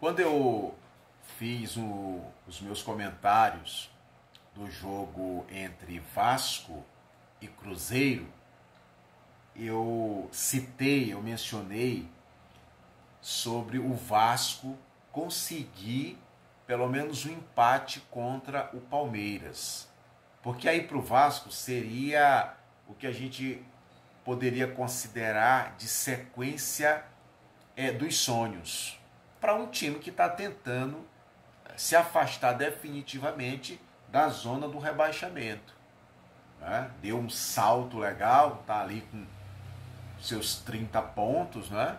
Quando eu fiz os meus comentários do jogo entre Vasco e Cruzeiro, eu mencionei sobre o Vasco conseguir pelo menos um empate contra o Palmeiras. Porque aí para o Vasco seria o que a gente poderia considerar de sequência dos sonhos. Para um time que está tentando se afastar definitivamente da zona do rebaixamento. Né? Deu um salto legal, está ali com seus 30 pontos, né?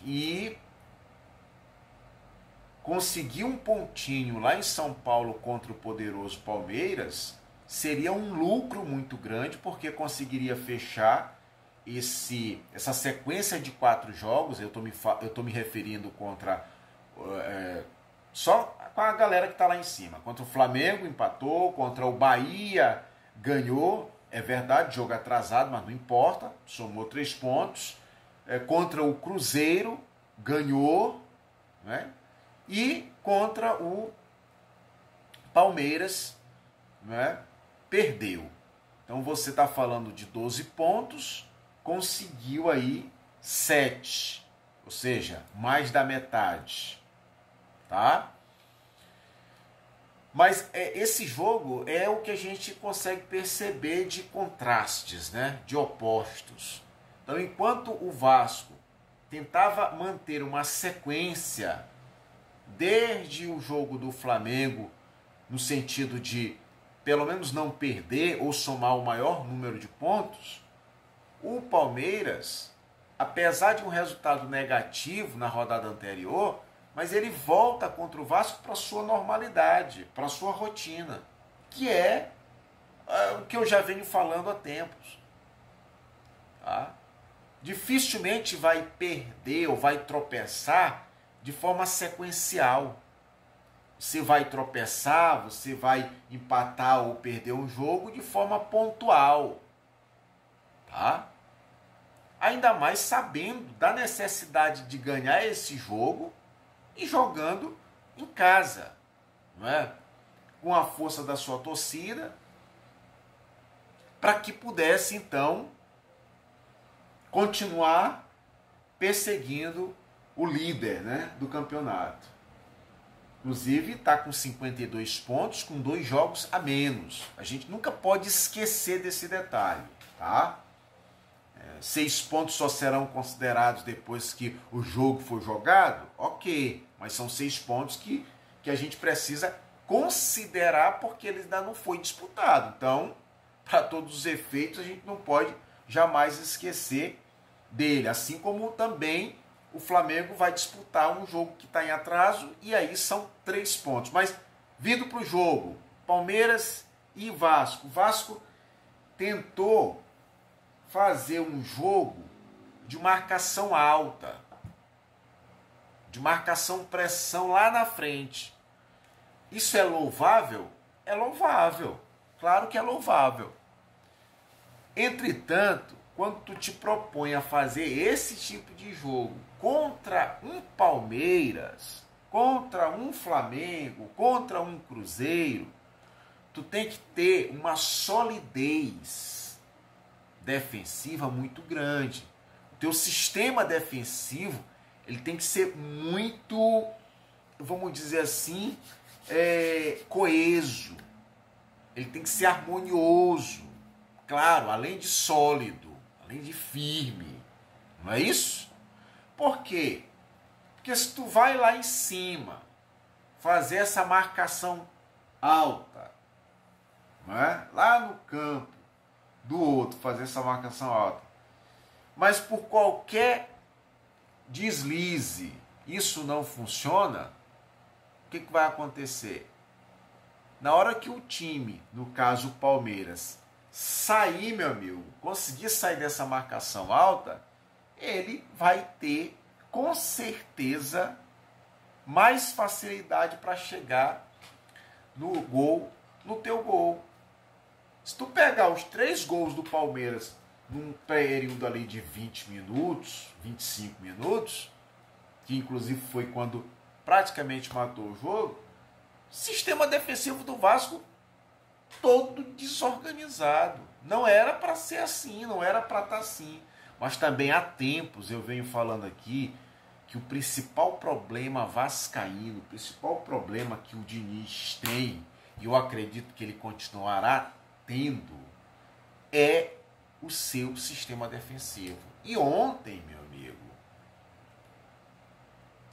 E conseguir um pontinho lá em São Paulo contra o poderoso Palmeiras seria um lucro muito grande, porque conseguiria fechar essa sequência de 4 jogos. Eu tô me referindo contra só com a galera que está lá em cima. Contra o Flamengo empatou, contra o Bahia ganhou, é verdade, jogo atrasado, mas não importa, somou 3 pontos. Contra o Cruzeiro ganhou, né? E contra o Palmeiras, né, perdeu. Então você está falando de 12 pontos, conseguiu aí 7, ou seja, mais da metade, tá? Mas esse jogo é o que a gente consegue perceber de contrastes, né, de opostos. Então, enquanto o Vasco tentava manter uma sequência desde o jogo do Flamengo, no sentido de pelo menos não perder ou somar o maior número de pontos, o Palmeiras, apesar de um resultado negativo na rodada anterior, mas ele volta contra o Vasco para a sua normalidade, para a sua rotina, que é o que eu já venho falando há tempos. Tá? Dificilmente vai perder ou vai tropeçar de forma sequencial. Você vai tropeçar, você vai empatar ou perder um jogo de forma pontual. Tá? Ainda mais sabendo da necessidade de ganhar esse jogo e jogando em casa, não é? Com a força da sua torcida, para que pudesse então continuar perseguindo o líder, né, do campeonato. Inclusive está com 52 pontos, com 2 jogos a menos. A gente nunca pode esquecer desse detalhe, tá? 6 pontos só serão considerados depois que o jogo for jogado? Ok, mas são 6 pontos que a gente precisa considerar porque ele ainda não foi disputado. Então, para todos os efeitos, a gente não pode jamais esquecer dele. Assim como também o Flamengo vai disputar um jogo que está em atraso e aí são 3 pontos. Mas, vindo para o jogo, Palmeiras e Vasco. O Vasco tentou fazer um jogo de marcação alta, de marcação pressão lá na frente. Isso é louvável? É louvável. Claro que é louvável. Entretanto, quando tu te propõe a fazer esse tipo de jogo contra um Palmeiras, contra um Flamengo, contra um Cruzeiro, tu tem que ter uma solidez defensiva muito grande. O teu sistema defensivo ele tem que ser muito, vamos dizer assim, coeso. Ele tem que ser harmonioso. Claro, além de sólido, além de firme. Não é isso? Por quê? Porque se tu vai lá em cima fazer essa marcação alta, não é? Lá no campo do outro, fazer essa marcação alta, mas por qualquer deslize isso não funciona, o que vai acontecer? Na hora que o time, no caso o Palmeiras, sair, meu amigo, conseguir sair dessa marcação alta, ele vai ter, com certeza, mais facilidade para chegar no gol, no teu gol. Se tu pegar os 3 gols do Palmeiras num período ali de 20 minutos, 25 minutos, que inclusive foi quando praticamente matou o jogo, sistema defensivo do Vasco todo desorganizado. Não era para ser assim, não era para estar assim. Mas também há tempos eu venho falando aqui que o principal problema vascaíno, o principal problema que o Diniz tem, e eu acredito que ele continuará tendo, é o seu sistema defensivo. E ontem, meu amigo,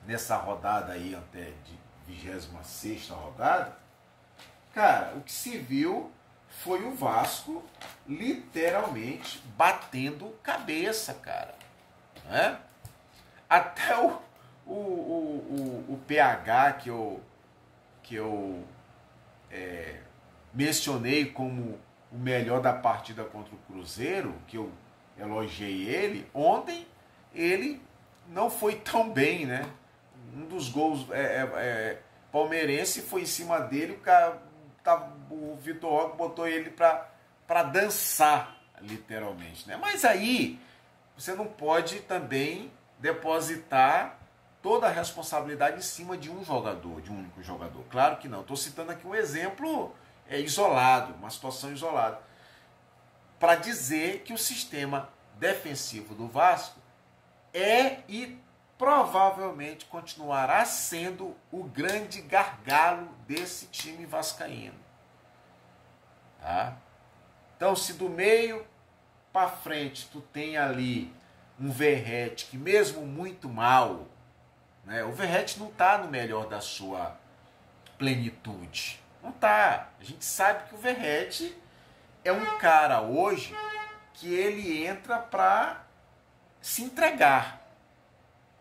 nessa rodada aí até de 26ª rodada, cara, o que se viu foi o Vasco literalmente batendo cabeça, cara. Né? Até o PH que eu mencionei como o melhor da partida contra o Cruzeiro, que eu elogiei ele, ontem ele não foi tão bem, né? Um dos gols palmeirense foi em cima dele, o Vitor Roque botou ele para dançar, literalmente, né? Mas aí você não pode também depositar toda a responsabilidade em cima de um jogador, de um único jogador. Claro que não. Estou citando aqui um exemplo isolado, uma situação isolada, para dizer que o sistema defensivo do Vasco é e provavelmente continuará sendo o grande gargalo desse time vascaíno. Tá? Então, se do meio para frente tu tem ali um Verratti que mesmo muito mal, né, o Verratti não está no melhor da sua plenitude. Não tá. A gente sabe que o Verratti é um cara hoje que ele entra para se entregar.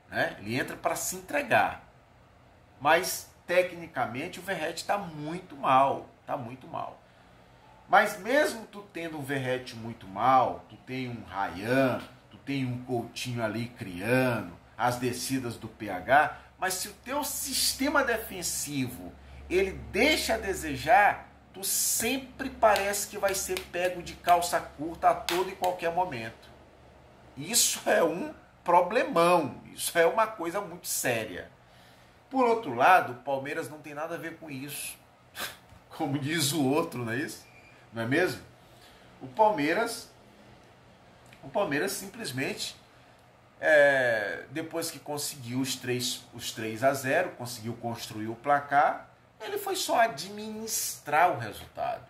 Né? Ele entra para se entregar. Mas, tecnicamente, o Verratti está muito mal. Está muito mal. Mas mesmo tu tendo um Verratti muito mal, tu tem um Ryan, tu tem um Coutinho ali criando, as descidas do PH, mas se o teu sistema defensivo ele deixa a desejar, tu sempre parece que vai ser pego de calça curta a todo e qualquer momento. Isso é um problemão, isso é uma coisa muito séria. Por outro lado, o Palmeiras não tem nada a ver com isso. Como diz o outro, não é isso? Não é mesmo? O Palmeiras simplesmente, depois que conseguiu os 3-0, conseguiu construir o placar, ele foi só administrar o resultado,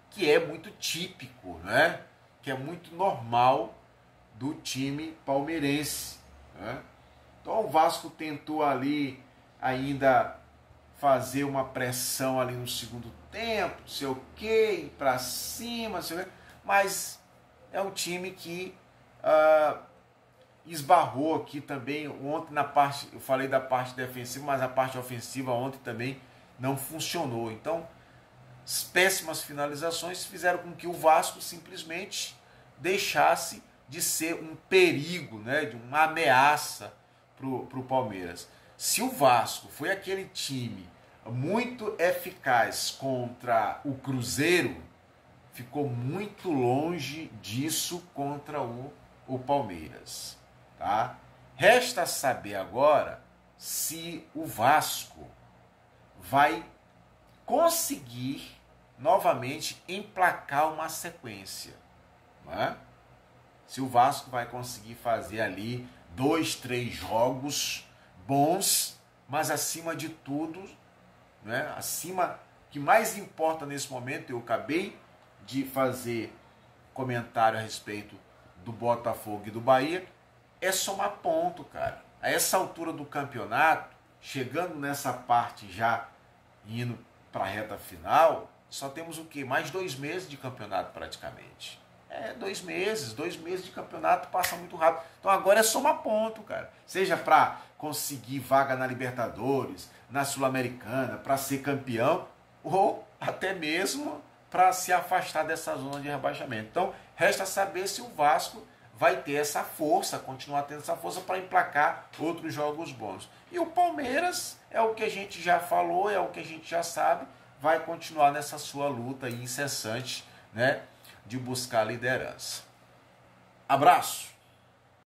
que é muito típico, né? Que é muito normal do time palmeirense. Né? Então o Vasco tentou ali ainda fazer uma pressão ali no segundo tempo, não sei o que, ir para cima, sei o quê, mas é um time que esbarrou aqui também. Ontem na parte, eu falei da parte defensiva, mas a parte ofensiva ontem também não funcionou. Então, as péssimas finalizações fizeram com que o Vasco simplesmente deixasse de ser um perigo, né, de uma ameaça para o Palmeiras. Se o Vasco foi aquele time muito eficaz contra o Cruzeiro, ficou muito longe disso contra o Palmeiras. Tá? Resta saber agora se o Vasco vai conseguir novamente emplacar uma sequência. Não é? Se o Vasco vai conseguir fazer ali 2, 3 jogos bons, mas acima de tudo, né, acima, que mais importa nesse momento, eu acabei de fazer comentário a respeito do Botafogo e do Bahia, é somar ponto, cara. A essa altura do campeonato, chegando nessa parte já indo para a reta final, só temos o quê? Mais 2 meses de campeonato praticamente. 2 meses de campeonato passa muito rápido. Então agora é somar ponto, cara. Seja para conseguir vaga na Libertadores, na Sul-Americana, para ser campeão, ou até mesmo para se afastar dessa zona de rebaixamento. Então resta saber se o Vasco vai ter essa força, continuar tendo essa força para emplacar outros jogos bons. E o Palmeiras, é o que a gente já falou, é o que a gente já sabe, vai continuar nessa sua luta incessante, né, de buscar a liderança. Abraço!